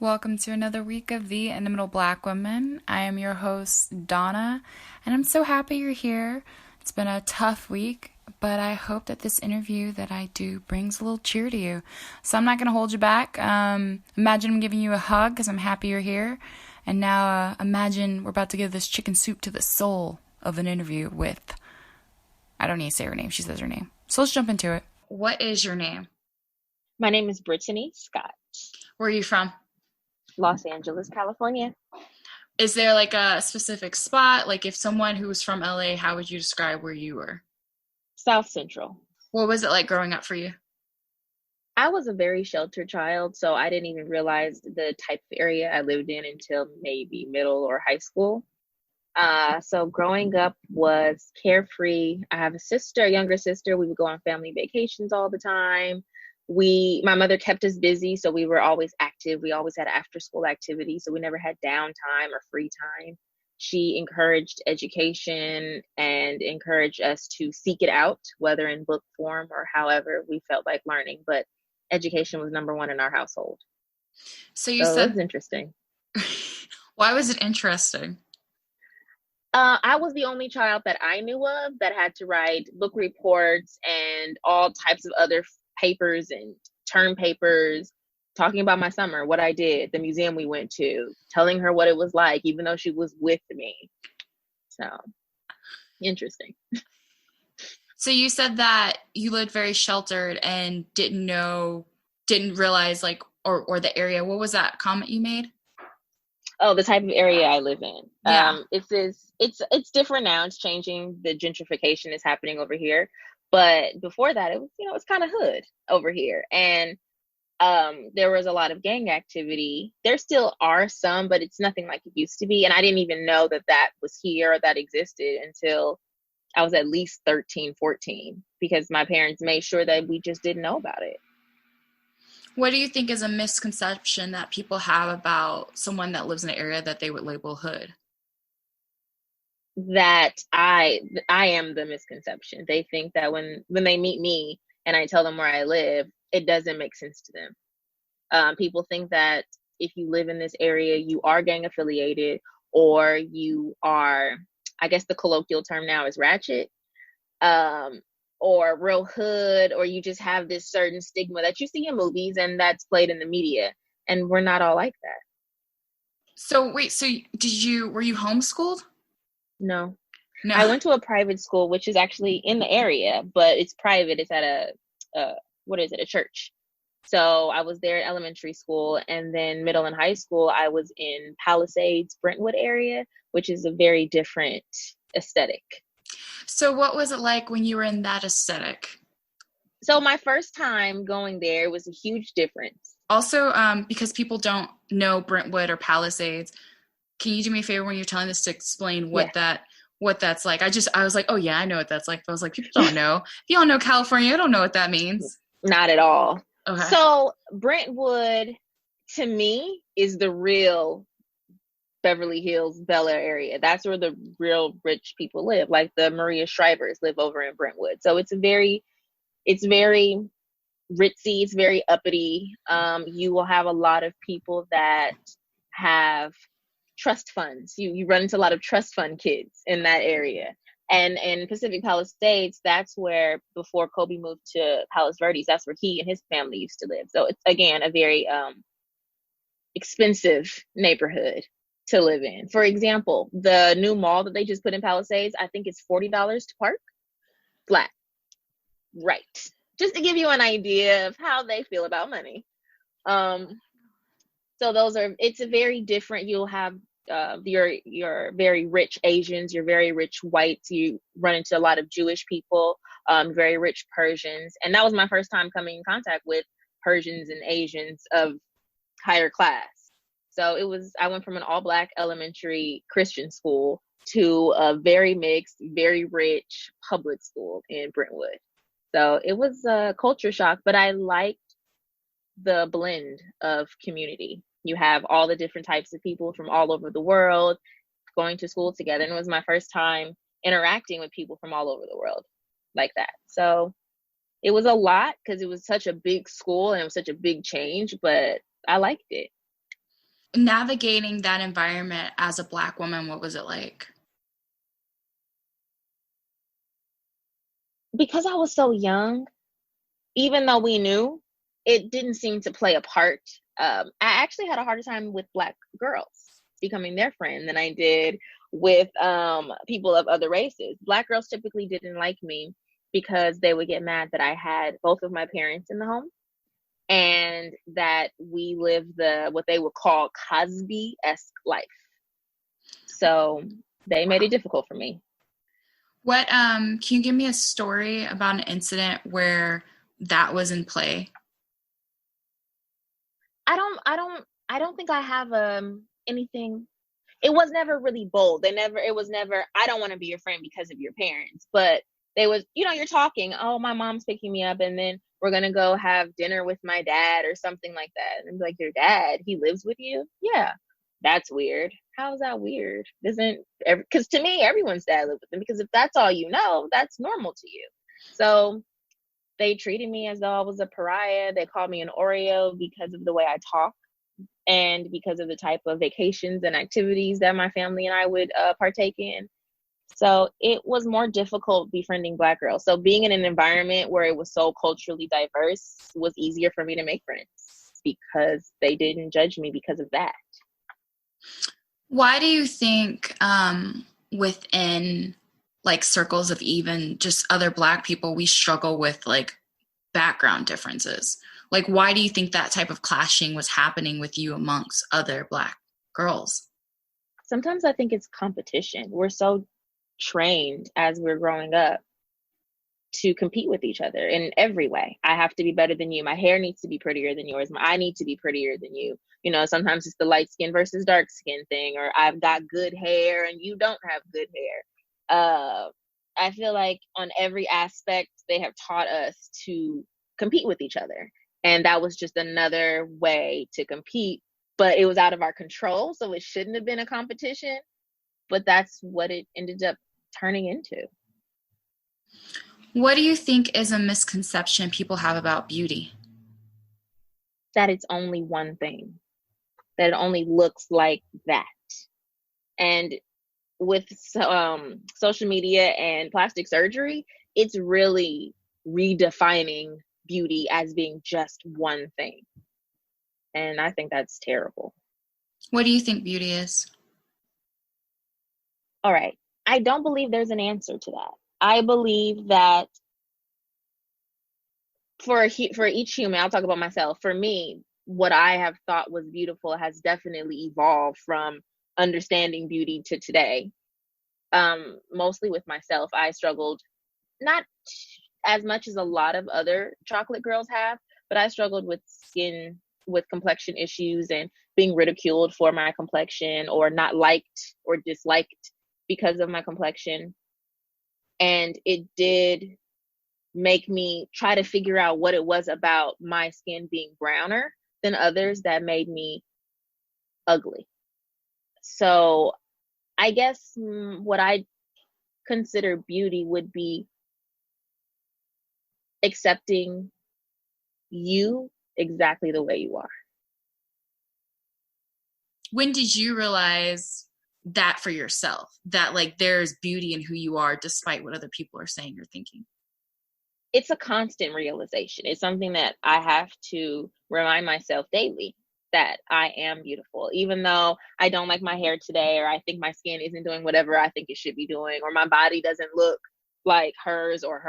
Welcome to another week of The Inimitable Black Woman. I am your host, Donna, and I'm so happy you're here. It's been a tough week, but I hope that this interview that I do brings a little cheer to you. So I'm not going to hold you back. Imagine I'm giving you a hug because I'm happy you're here. And now imagine we're about to give this chicken soup to the soul of an interview with, I don't need to say her name, she says her name. So let's jump into it. What is your name? My name is Brittany Scott. Where are you from? Los Angeles, California. Is there like a specific spot? Like if someone who was from LA, how would you describe where you were? South Central. What was it like growing up for you? I was a very sheltered child, so I didn't even realize the type of area I lived in until maybe middle or high school. So growing up was carefree. I have a younger sister. We would go on family vacations all the time. My mother kept us busy, so we were always active. We always had after school activities, so we never had downtime or free time. She encouraged education and encouraged us to seek it out, whether in book form or however we felt like learning. But education was number one in our household. So it was interesting. Why was it interesting? I was the only child that I knew of that had to write book reports and all types of other papers and term papers, talking about my summer, what I did, the museum we went to, telling her what it was like, even though she was with me. So, interesting. So you said that you lived very sheltered and didn't realize like, or the area. What was that comment you made? Oh, the type of area I live in. Yeah. It's different now. It's changing. The gentrification is happening over here. But before that, it was, it's kind of hood over here. And there was a lot of gang activity. There still are some, but it's nothing like it used to be. And I didn't even know that was here or that existed until I was at least 13, 14, because my parents made sure that we just didn't know about it. What do you think is a misconception that people have about someone that lives in an area that they would label hood? That I am the misconception. They think that when they meet me and I tell them where I live, it doesn't make sense to them. People think that if you live in this area, you are gang affiliated, or you are, I guess the colloquial term now is ratchet, or real hood, or you just have this certain stigma that you see in movies and that's played in the media. And we're not all like that. So wait, were you homeschooled? No. No. I went to a private school, which is actually in the area, but it's private. It's at a church. So I was there at elementary school, and then middle and high school, I was in Palisades, Brentwood area, which is a very different aesthetic. So what was it like when you were in that aesthetic? So my first time going there was a huge difference. Also, because people don't know Brentwood or Palisades, can you do me a favor when you're telling this to explain what that's like? I was like, oh yeah, I know what that's like. But I was like, people don't know. If you don't know California, you don't know what that means. Not at all. Okay. So Brentwood, to me, is the real Beverly Hills, Bel Air area. That's where the real rich people live. Like the Maria Shrivers live over in Brentwood. So it's very ritzy. It's very uppity. You will have a lot of people that have trust funds. You run into a lot of trust fund kids in that area. And in Pacific Palisades, that's where, before Kobe moved to Palos Verdes, that's where he and his family used to live. So it's, again, a very expensive neighborhood to live in. For example, the new mall that they just put in Palisades, I think it's $40 to park flat. Right. Just to give you an idea of how they feel about money. So it's a very different. You'll have your very rich Asians, your very rich whites. You run into a lot of Jewish people, very rich Persians. And that was my first time coming in contact with Persians and Asians of higher class. So I went from an all Black elementary Christian school to a very mixed, very rich public school in Brentwood. So it was a culture shock, but I liked the blend of community. You have all the different types of people from all over the world going to school together. And it was my first time interacting with people from all over the world like that. So it was a lot because it was such a big school and it was such a big change, but I liked it. navigating that environment as a Black woman, what was it like? Because I was so young, even though we knew, it didn't seem to play a part. I actually had a harder time with Black girls becoming their friend than I did with people of other races. Black girls typically didn't like me because they would get mad that I had both of my parents in the home and that we lived the what they would call Cosby-esque life. So they made it difficult for me. What can you give me a story about an incident where that was in play? I don't think I have anything. It was never really bold. It was never, I don't want to be your friend because of your parents. But they was, you're talking, oh, my mom's picking me up and then we're gonna go have dinner with my dad or something like that. And like, your dad, he lives with you? Yeah. That's weird. How is that weird? Doesn't because to me, everyone's dad lived with them, because if that's all you know, that's normal to you. So they treated me as though I was a pariah. They called me an Oreo because of the way I talk and because of the type of vacations and activities that my family and I would partake in. So it was more difficult befriending Black girls. So being in an environment where it was so culturally diverse was easier for me to make friends because they didn't judge me because of that. Why do you think within like circles of even just other Black people, we struggle with like background differences? Like, why do you think that type of clashing was happening with you amongst other Black girls? Sometimes I think it's competition. We're so trained as we're growing up to compete with each other in every way. I have to be better than you. My hair needs to be prettier than yours. I need to be prettier than you. Sometimes it's the light skin versus dark skin thing, or I've got good hair and you don't have good hair. I feel like on every aspect, they have taught us to compete with each other. And that was just another way to compete, but it was out of our control. So it shouldn't have been a competition, but that's what it ended up turning into. What do you think is a misconception people have about beauty? That it's only one thing, that it only looks like that. And with social media and plastic surgery, it's really redefining beauty as being just one thing. And I think that's terrible. What do you think beauty is? All right. I don't believe there's an answer to that. I believe that for each human, I'll talk about myself. For me, what I have thought was beautiful has definitely evolved from understanding beauty to today. Mostly with myself, I struggled not as much as a lot of other chocolate girls have, but I struggled with complexion issues and being ridiculed for my complexion or not liked or disliked because of my complexion. And it did make me try to figure out what it was about my skin being browner than others that made me ugly. So I guess what I consider beauty would be accepting you exactly the way you are. When did you realize that for yourself, that like there's beauty in who you are despite what other people are saying or thinking? It's a constant realization. It's something that I have to remind myself daily that I am beautiful, even though I don't like my hair today, or I think my skin isn't doing whatever I think it should be doing, or my body doesn't look like hers, or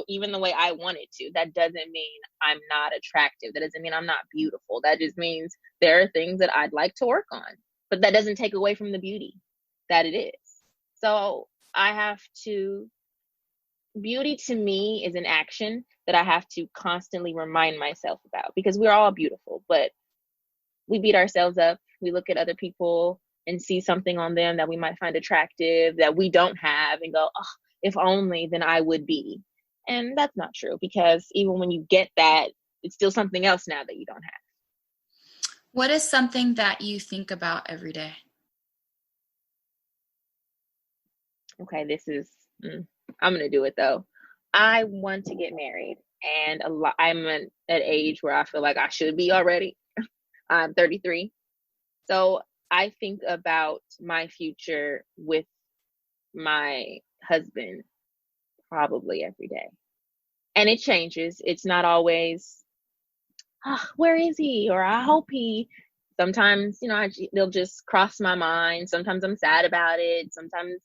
even the way I want it to. That doesn't mean I'm not attractive. That doesn't mean I'm not beautiful. That just means there are things that I'd like to work on, but that doesn't take away from the beauty that it is. So I have to beauty to me is an action that I have to constantly remind myself about, because we're all beautiful, but we beat ourselves up. We look at other people and see something on them that we might find attractive that we don't have and go, oh, if only then I would be. And that's not true, because even when you get that, it's still something else now that you don't have. What is something that you think about every day? Okay, I'm going to do it though. I want to get married, and I'm at an age where I feel like I should be already. I'm 33. So I think about my future with my husband probably every day. And it changes. It's not always, where is he? Or I hope he. Sometimes, they'll just cross my mind. Sometimes I'm sad about it. Sometimes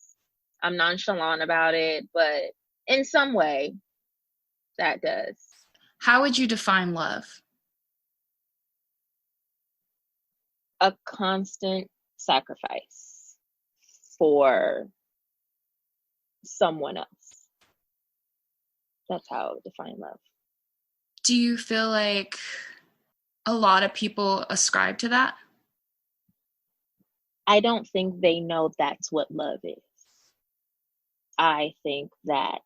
I'm nonchalant about it. But in some way, that does. How would you define love? A constant sacrifice for someone else. That's how I would define love. Do you feel like a lot of people ascribe to that? I don't think they know that's what love is. I think that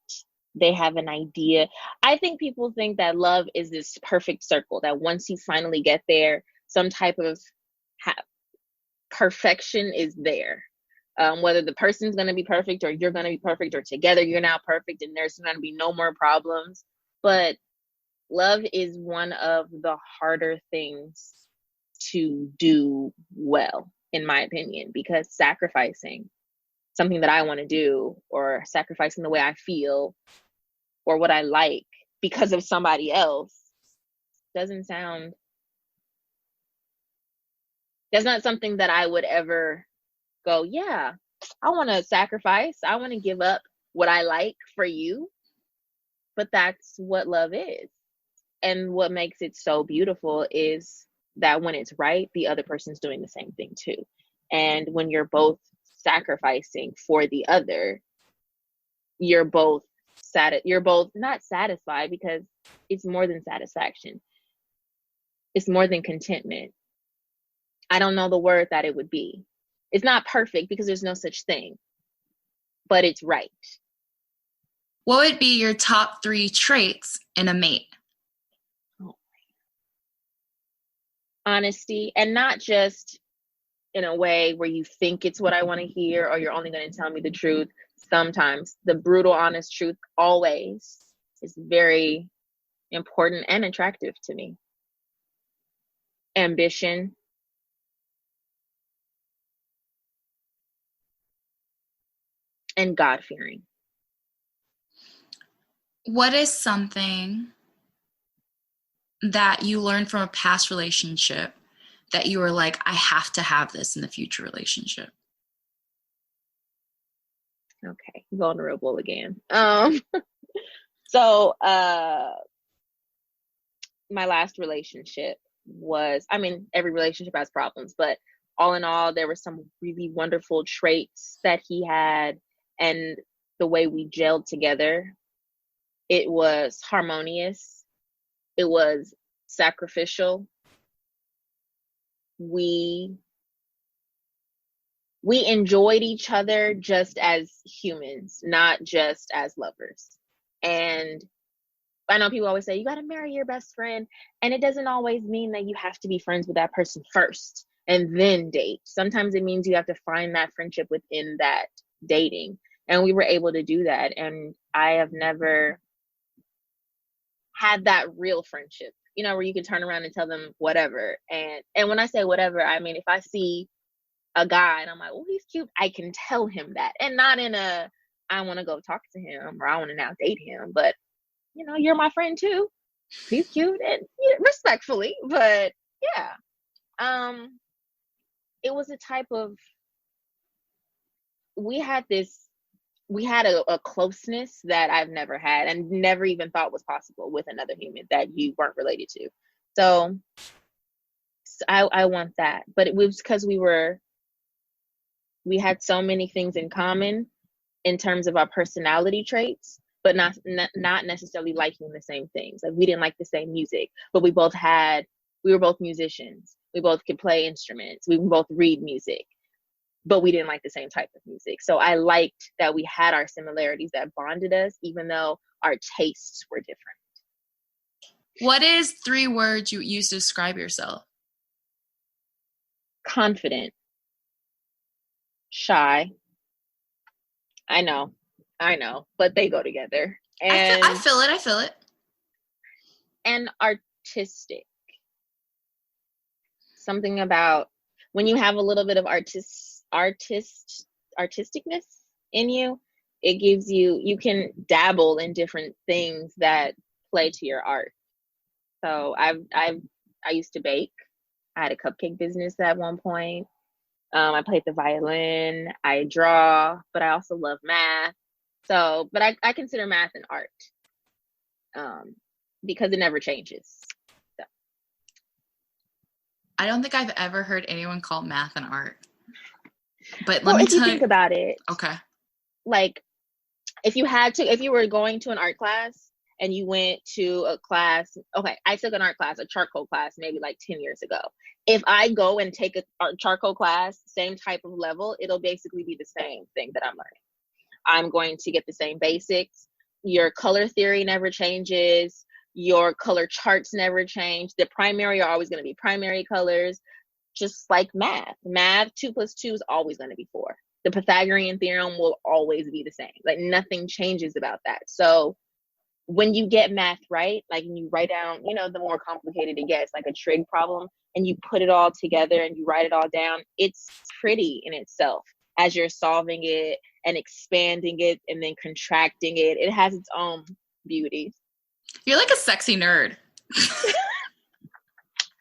they have an idea. I think people think that love is this perfect circle, that once you finally get there, some type of perfection is there. Whether the person's going to be perfect or you're going to be perfect or together you're now perfect and there's going to be no more problems. But love is one of the harder things to do well, in my opinion, because sacrificing something that I want to do or sacrificing the way I feel or what I like because of somebody else doesn't sound, that's not something that I would ever go, yeah, I want to sacrifice. I want to give up what I like for you. But that's what love is. And what makes it so beautiful is that when it's right, the other person's doing the same thing too. And when you're both sacrificing for the other, you're both you're both not satisfied, because it's more than satisfaction. It's more than contentment. I don't know the word that it would be. It's not perfect because there's no such thing, but it's right. What would be your top 3 traits in a mate? Honesty, and not just in a way where you think it's what I want to hear or you're only going to tell me the truth. Sometimes the brutal, honest truth always is very important and attractive to me. Ambition. And God-fearing. What is something that you learned from a past relationship that you were like, I have to have this in the future relationship? Okay, vulnerable again. So my last relationship was, every relationship has problems, but all in all, there were some really wonderful traits that he had, and the way we gelled together, it was harmonious. It was sacrificial. We enjoyed each other just as humans, not just as lovers. And I know people always say, you got to marry your best friend. And it doesn't always mean that you have to be friends with that person first and then date. Sometimes it means you have to find that friendship within that dating. And we were able to do that. And I have never had that real friendship, where you can turn around and tell them whatever. And when I say whatever, I mean, if I see a guy and I'm like, oh, he's cute, I can tell him that. And not in a, I want to go talk to him or I want to now date him, but you're my friend too. He's cute, and respectfully, but yeah. It was a type of, we had a closeness that I've never had and never even thought was possible with another human that you weren't related to. So I want that. But it was because we had so many things in common in terms of our personality traits, but not necessarily liking the same things. Like, we didn't like the same music, but we were both musicians. We both could play instruments. We would both read music, but we didn't like the same type of music. So I liked that we had our similarities that bonded us, even though our tastes were different. What is 3 words you use to describe yourself? Confident. Shy. I know, but they go together. And I feel it. And artistic. Something about when you have a little bit of artisticness in you, it gives you, you can dabble in different things that play to your art. So I used to bake. I had a cupcake business at one point. I played the violin, I draw, but I also love math. So, but I consider math an art, because it never changes. So. I don't think I've ever heard anyone call math an art. But well, let me if you tell think you. about it, Okay. like if you were going to an art class and you went to a class, okay, I took an art class, a charcoal class, maybe like 10 years ago. If I go and take a charcoal class, same type of level, it'll basically be the same thing that I'm learning. I'm going to get the same basics. Your color theory never changes. Your color charts never change. The primary are always going to be primary colors, just like math. Math, 2 plus 2 is always going to be 4. The Pythagorean theorem will always be the same. Like nothing changes about that. So when you get math right, like you write down, the more complicated it gets, like a trig problem, and you put it all together and you write it all down, it's pretty in itself as you're solving it and expanding it and then contracting it. It has its own beauty. You're like a sexy nerd.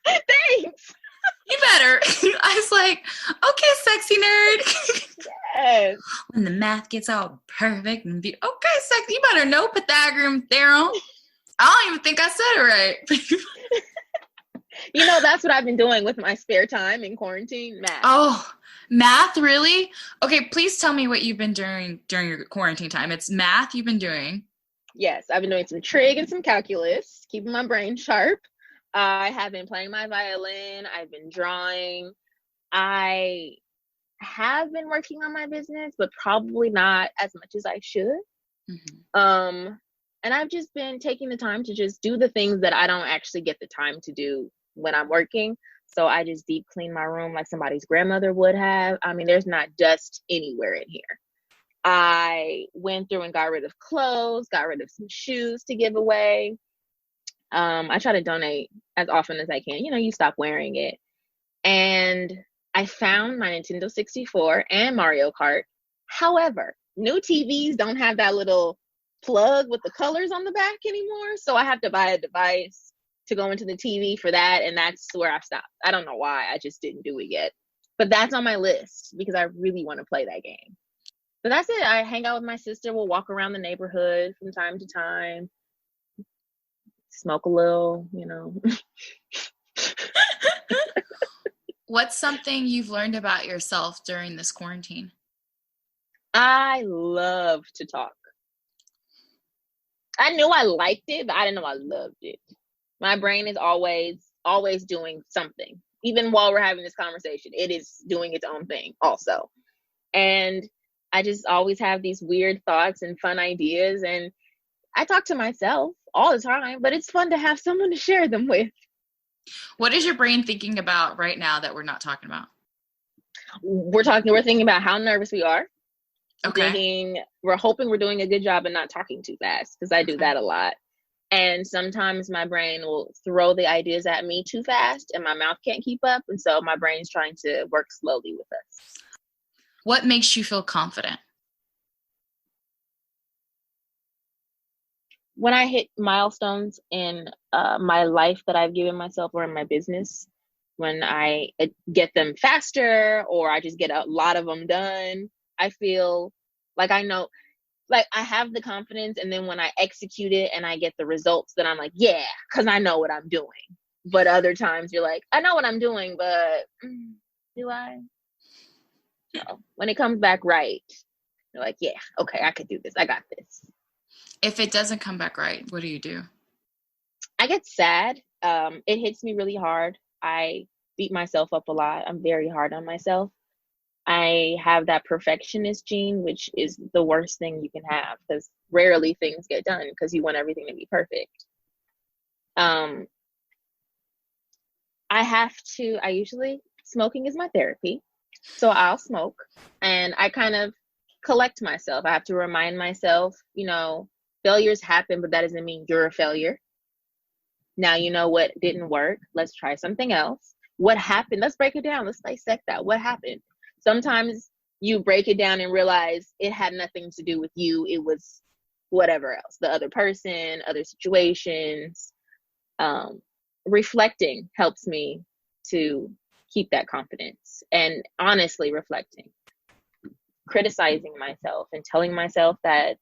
Thanks. You better. I was like, okay, sexy nerd. Yes. When the math gets all perfect and okay, sexy. You better know Pythagorean theorem. I don't even think I said it right. That's what I've been doing with my spare time in quarantine. Math. Oh, math, really? Okay, please tell me what you've been doing during your quarantine time. It's math you've been doing. Yes, I've been doing some trig and some calculus, keeping my brain sharp. I have been playing my violin. I've been drawing. I have been working on my business, but probably not as much as I should. Mm-hmm. And I've just been taking the time to just do the things that I don't actually get the time to do when I'm working. So I just deep clean my room like somebody's grandmother would have. I mean, there's not dust anywhere in here. I went through and got rid of clothes, got rid of some shoes to give away. I try to donate as often as I can. You stop wearing it. And I found my Nintendo 64 and Mario Kart. However, new TVs don't have that little plug with the colors on the back anymore. So I have to buy a device to go into the TV for that. And that's where I stopped. I don't know why. I just didn't do it yet. But that's on my list because I really want to play that game. But that's it. I hang out with my sister. We'll walk around the neighborhood from time to time. Smoke a little, What's something you've learned about yourself during this quarantine? I love to talk. I knew I liked it, but I didn't know I loved it. My brain is always doing something. Even while we're having this conversation, it is doing its own thing also. And I just always have these weird thoughts and fun ideas. And I talk to myself all the time, but it's fun to have someone to share them with. What is your brain thinking about right now that we're not talking about? We're thinking about how nervous we are. Okay. We're hoping we're doing a good job and not talking too fast, because I do that a lot. And sometimes my brain will throw the ideas at me too fast and my mouth can't keep up. And so my brain's trying to work slowly with us. What makes you feel confident? When I hit milestones in my life that I've given myself or in my business, when I get them faster or I just get a lot of them done, I feel like I know, like I have the confidence. And then when I execute it and I get the results, then I'm like, yeah, because I know what I'm doing. But other times you're like, I know what I'm doing, but do I? No. When it comes back right, you're like, yeah, okay, I could do this. I got this. If it doesn't come back right, what do you do? I get sad. It hits me really hard. I beat myself up a lot. I'm very hard on myself. I have that perfectionist gene, which is the worst thing you can have because rarely things get done because you want everything to be perfect. Smoking is my therapy. So I'll smoke and I kind of collect myself. I have to remind myself, failures happen, but that doesn't mean you're a failure. Now you know what didn't work. Let's try something else. what happened? Let's break it down. Let's dissect that. What happened? Sometimes you break it down and realize it had nothing to do with you. It was whatever else, the other person, other situations. Reflecting helps me to keep that confidence, and honestly reflecting, criticizing myself and telling myself that,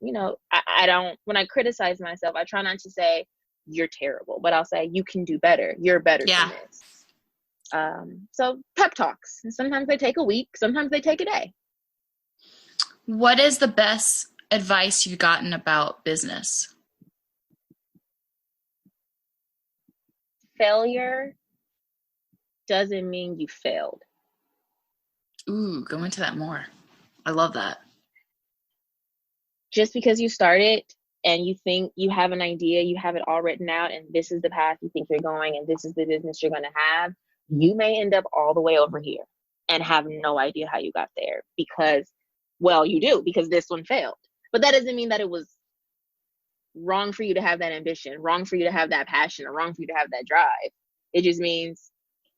I don't, when I criticize myself, I try not to say you're terrible, but I'll say you can do better. You're better than this. So pep talks, and sometimes they take a week, sometimes they take a day. What is the best advice you've gotten about business? Failure doesn't mean you failed. Ooh, go into that more. I love that. Just because you started and you think you have an idea, you have it all written out, and this is the path you think you're going, and this is the business you're going to have, you may end up all the way over here and have no idea how you got there because, well, you do, because this one failed. But that doesn't mean that it was wrong for you to have that ambition, wrong for you to have that passion, or wrong for you to have that drive. It just means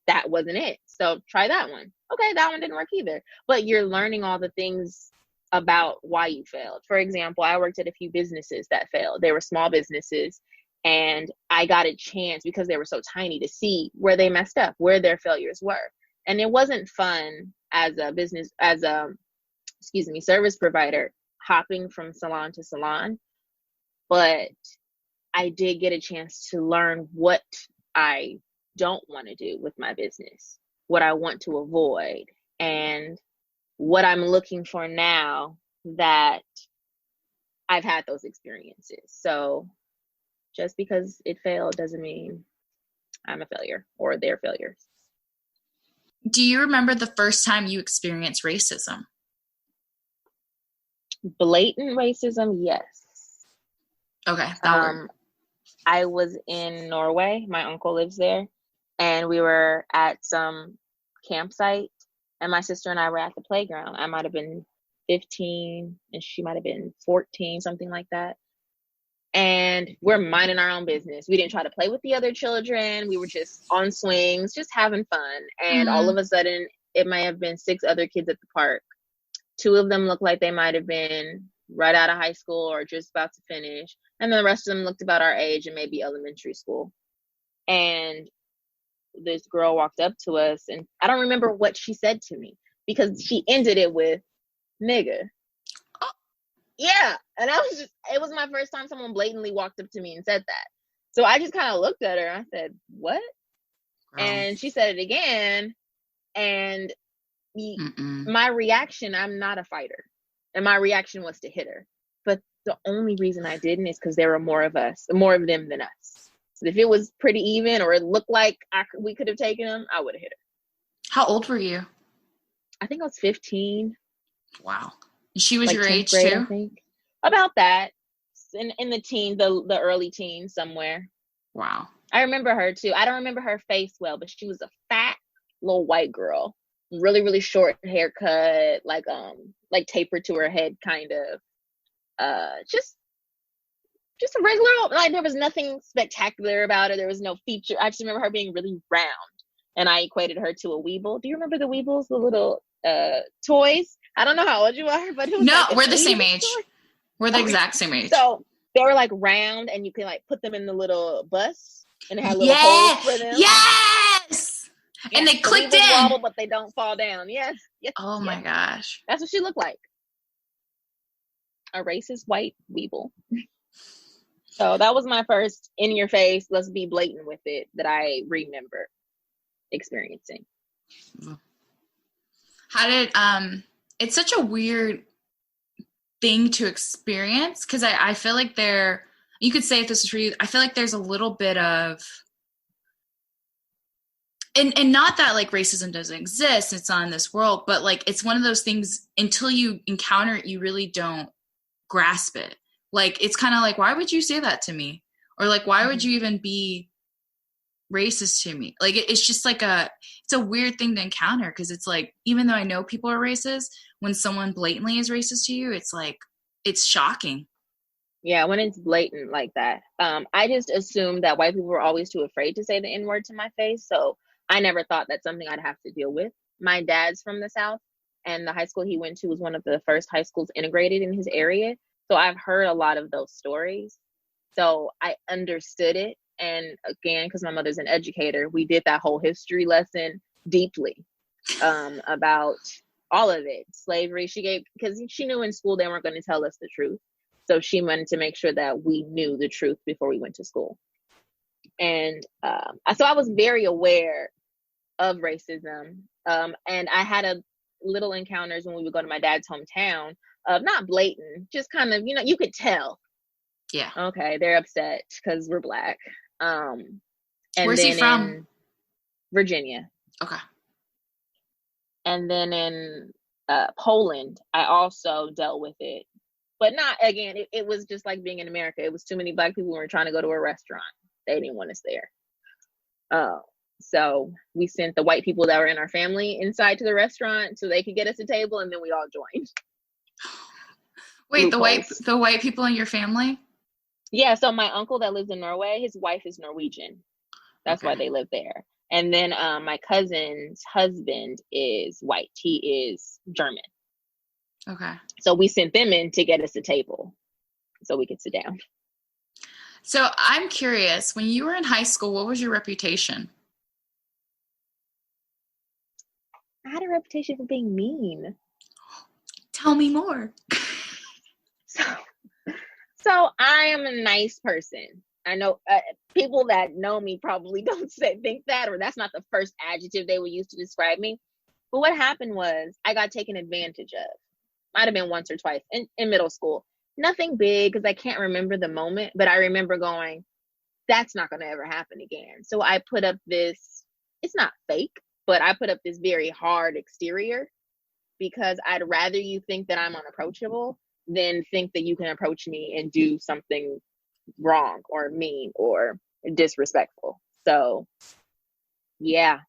that wasn't it. So try that one. Okay, that one didn't work either. But you're learning all the things about why you failed. For example, I worked at a few businesses that failed. They were small businesses, and I got a chance, because they were so tiny, to see where they messed up, where their failures were. And it wasn't fun as a business, as a, service provider, hopping from salon to salon. But I did get a chance to learn what I don't want to do with my business, what I want to avoid, and what I'm looking for now that I've had those experiences. So just because it failed doesn't mean I'm a failure or they're failures. Do you remember the first time you experienced racism? Blatant racism, yes. Okay. I was in Norway. My uncle lives there. And we were at some campsite. And my sister and I were at the playground. I might have been 15 and she might have been 14, something like that. And we're minding our own business. We didn't try to play with the other children. We were just on swings, just having fun. And all of a sudden, it might have been 6 other kids at the park. 2 of them looked like they might have been right out of high school or just about to finish. And then the rest of them looked about our age and maybe elementary school. And this girl walked up to us, and I don't remember what she said to me, because she ended it with nigga. Yeah. And it was my first time someone blatantly walked up to me and said that. So I just kind of looked at her and I said, what? And she said it again. And my reaction, I'm not a fighter. And my reaction was to hit her. But the only reason I didn't is because there were more of them than us. So if it was pretty even, or it looked like we could have taken them, I would have hit her. How old were you? I think I was 15. Wow. She was your age grade, too? I think. About that. In the teen, the early teens somewhere. Wow. I remember her too. I don't remember her face well, but she was a fat little white girl. Really, really short haircut, like tapered to her head, kind of. Just a regular, like, there was nothing spectacular about her. There was no feature. I just remember her being really round, and I equated her to a Weeble. Do you remember the Weebles, the little toys? I don't know how old you are, but it was we're the same age. Toy. We're the exact same age. So they were like round, and you can like put them in the little bus, and it had little holes for them. Yes. And they clicked in. Wobble, but they don't fall down. Yes. Oh my gosh. That's what she looked like. A racist white Weeble. So that was my first in your face, let's be blatant with it, that I remember experiencing. How did it's such a weird thing to experience, because I feel like you could say if this is for you, I feel like there's a little bit of, and not that like racism doesn't exist, it's not in this world, but like it's one of those things, until you encounter it, you really don't grasp it. Like, it's kind of like, why would you say that to me? Or like, why would you even be racist to me? Like, it's just like it's a weird thing to encounter, because it's like, even though I know people are racist, when someone blatantly is racist to you, it's like, it's shocking. Yeah, when it's blatant like that. I just assumed that white people were always too afraid to say the N-word to my face. So I never thought that's something I'd have to deal with. My dad's from the South, and the high school he went to was one of the first high schools integrated in his area. So I've heard a lot of those stories. So I understood it. And again, because my mother's an educator, we did that whole history lesson deeply about all of it. Slavery, because she knew in school they weren't going to tell us the truth. So she wanted to make sure that we knew the truth before we went to school. And so I was very aware of racism. And I had a little encounters when we would go to my dad's hometown of not blatant, just kind of, you could tell. Yeah. Okay, they're upset because we're Black. And where's he from? In Virginia. Okay. And then in Poland, I also dealt with it. But not, again, it was just like being in America. It was too many Black people who were trying to go to a restaurant. They didn't want us there. So we sent the white people that were in our family inside to the restaurant so they could get us a table, and then we all joined. Wait, the white people in your family? Yeah, so my uncle that lives in Norway, his wife is Norwegian. That's why they live there. And then my cousin's husband is white. He is German. Okay. So we sent them in to get us a table so we could sit down. So I'm curious, when you were in high school, what was your reputation? I had a reputation for being mean. Tell me more. So I am a nice person. I know people that know me probably don't think that, or that's not the first adjective they would use to describe me. But what happened was I got taken advantage of. Might have been once or twice in middle school. Nothing big, because I can't remember the moment, but I remember going, that's not going to ever happen again. So I put up this, it's not fake, but I put up this very hard exterior because I'd rather you think that I'm unapproachable than think that you can approach me and do something wrong or mean or disrespectful. So yeah.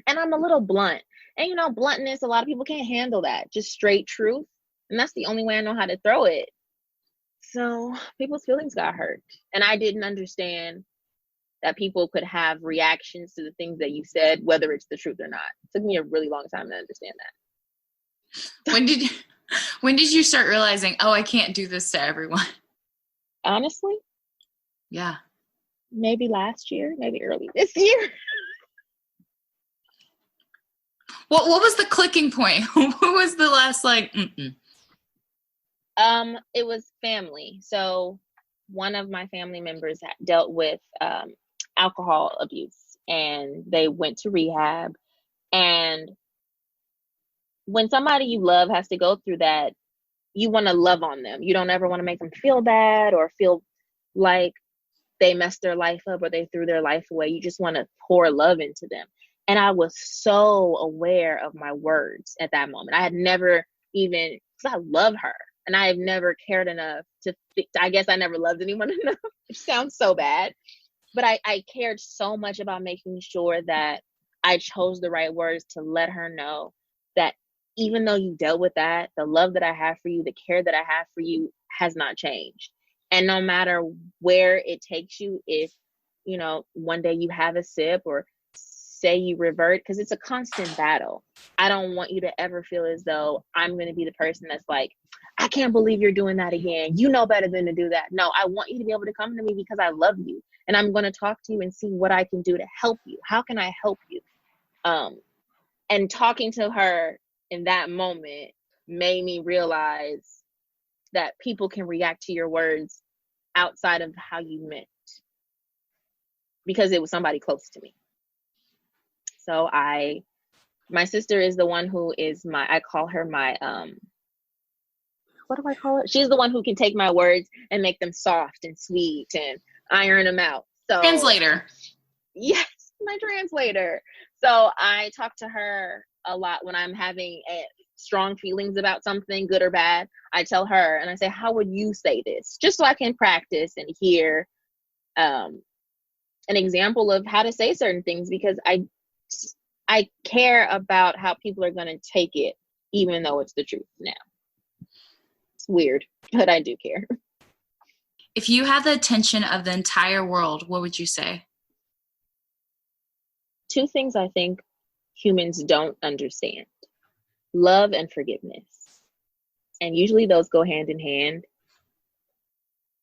And I'm a little blunt. And bluntness, a lot of people can't handle that. Just straight truth. And that's the only way I know how to throw it. So people's feelings got hurt. And I didn't understand that people could have reactions to the things that you said, whether it's the truth or not. It took me a really long time to understand that. When did you start realizing, oh, I can't do this to everyone? Honestly? Yeah. Maybe last year, maybe early this year. What was the clicking point? What was the last It was family. So one of my family members dealt with alcohol abuse, and they went to rehab. And when somebody you love has to go through that, you want to love on them. You don't ever want to make them feel bad or feel like they messed their life up or they threw their life away. You just want to pour love into them. And I was so aware of my words at that moment. I had never even, because I love her, and I have never cared enough I guess I never loved anyone enough, which sounds so bad. But I cared so much about making sure that I chose the right words to let her know that even though you dealt with that, the love that I have for you, the care that I have for you has not changed. And no matter where it takes you, if, one day you have a sip or say you revert, because it's a constant battle. I don't want you to ever feel as though I'm going to be the person that's like, I can't believe you're doing that again. You know better than to do that. No, I want you to be able to come to me because I love you. And I'm going to talk to you and see what I can do to help you. How can I help you? And talking to her in that moment made me realize that people can react to your words outside of how you meant, because it was somebody close to me. So my sister is the one who is I call her my, what do I call it? She's the one who can take my words and make them soft and sweet and iron them out. So translator. Yes, my translator. So I talk to her a lot when I'm having strong feelings about something, good or bad. I tell her and I say, how would you say this? Just so I can practice and hear an example of how to say certain things, because I care about how people are going to take it, even though it's the truth now. It's weird, but I do care. If you had the attention of the entire world, what would you say? two things I think humans don't understand: love and forgiveness. And usually those go hand in hand.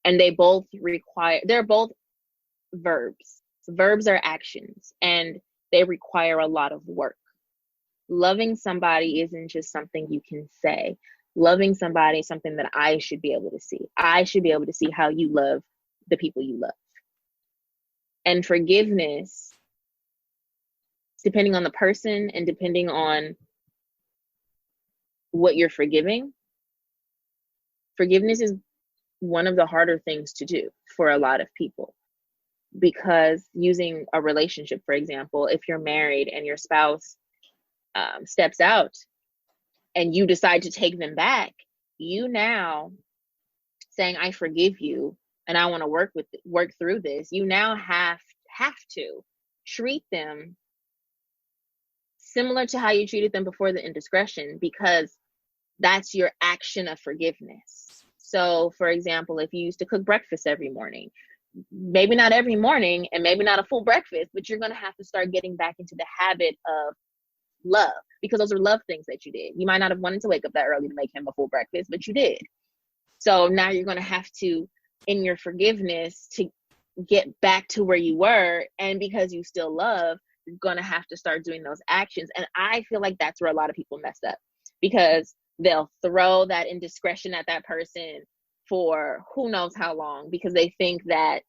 And they're both verbs. Verbs are actions, and they require a lot of work. Loving somebody isn't just something you can say. Loving somebody is something that I should be able to see. I should be able to see how you love the people you love. And forgiveness, depending on the person and depending on what you're forgiving, forgiveness is one of the harder things to do for a lot of people. Because using a relationship, for example, if you're married and your spouse steps out and you decide to take them back, you now saying, I forgive you and I want to work through this, you now have to treat them similar to how you treated them before the indiscretion, because that's your action of forgiveness. So, for example, if you used to cook breakfast every morning, maybe not every morning and maybe not a full breakfast, but you're going to have to start getting back into the habit of love, because those are love things that you did. You might not have wanted to wake up that early to make him a full breakfast, but you did. So now you're going to have to, in your forgiveness, to get back to where you were. And because you still love, you're going to have to start doing those actions. And I feel like that's where a lot of people mess up, because they'll throw that indiscretion at that person for who knows how long, because they think that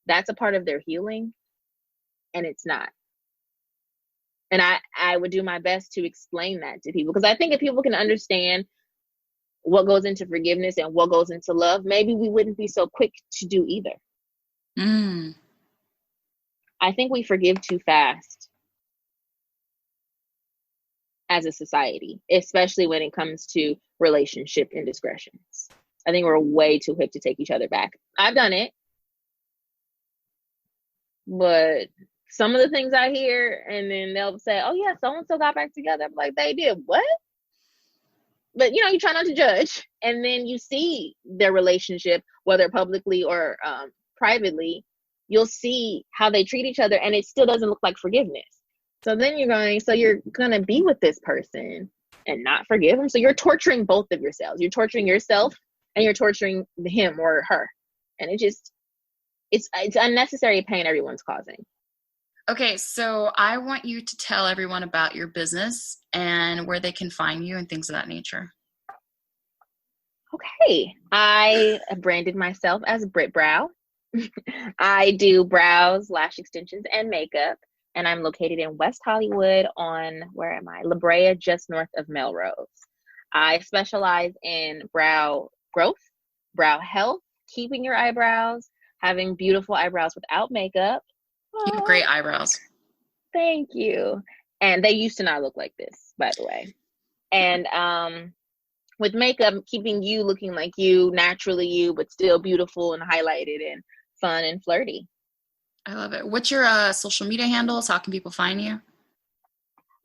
that's a part of their healing, and it's not. And I would do my best to explain that to people, because I think if people can understand what goes into forgiveness and what goes into love, maybe we wouldn't be so quick to do either. I think we forgive too fast as a society, especially when it comes to relationship indiscretions. I think we're way too quick to take each other back. I've done it, but some of the things I hear, and then they'll say, oh yeah, so-and-so got back together. I'm like, they did what? But you try not to judge. And then you see their relationship, whether publicly or privately, you'll see how they treat each other, and it still doesn't look like forgiveness. So then you're going to be with this person and not forgive them. So you're torturing both of yourselves. You're torturing yourself and you're torturing him or her. And it's unnecessary pain everyone's causing. Okay, so I want you to tell everyone about your business and where they can find you and things of that nature. Okay, I branded myself as Britt Brow. I do brows, lash extensions, and makeup. And I'm located in West Hollywood on, where am I? La Brea, just north of Melrose. I specialize in brow growth, brow health, keeping your eyebrows, having beautiful eyebrows without makeup. You have great eyebrows. Thank you. And they used to not look like this, by the way. And with makeup, keeping you looking like you, naturally you, but still beautiful and highlighted and fun and flirty. I love it. What's your social media handles? How can people find you?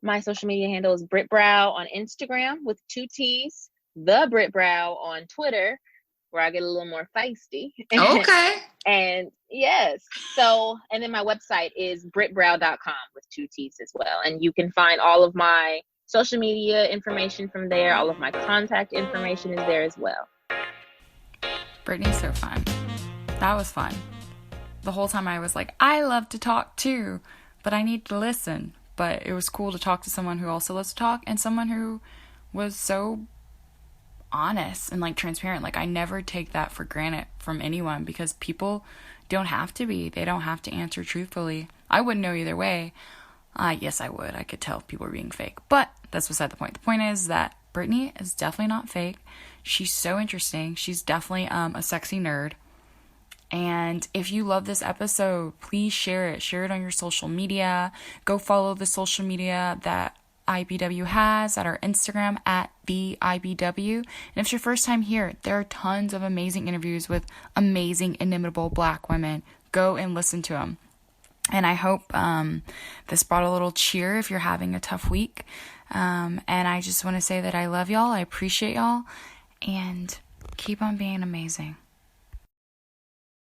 My social media handle is Britt Brow on Instagram with 2 T's. The Britt Brow on Twitter, where I get a little more feisty. Okay. And yes. So, and then my website is brittbrow.com with 2 T's as well. And you can find all of my social media information from there. All of my contact information is there as well. Brittany's so fun. That was fun. The whole time I was like, I love to talk too, but I need to listen. But it was cool to talk to someone who also loves to talk, and someone who was so honest and like transparent. Like, I never take that for granted from anyone, because people don't have to be. They don't have to answer truthfully. I wouldn't know either way. Yes, I would. I could tell if people were being fake. But that's beside the point. The point is that Brittany is definitely not fake. She's so interesting. She's definitely a sexy nerd. And if you love this episode, please share it. Share it on your social media. Go follow the social media that IBW has at our Instagram at The IBW. And if it's your first time here, there are tons of amazing interviews with amazing, inimitable Black women. Go and listen to them. And I hope this brought a little cheer if you're having a tough week. And I just want to say that I love y'all. I appreciate y'all. And keep on being amazing.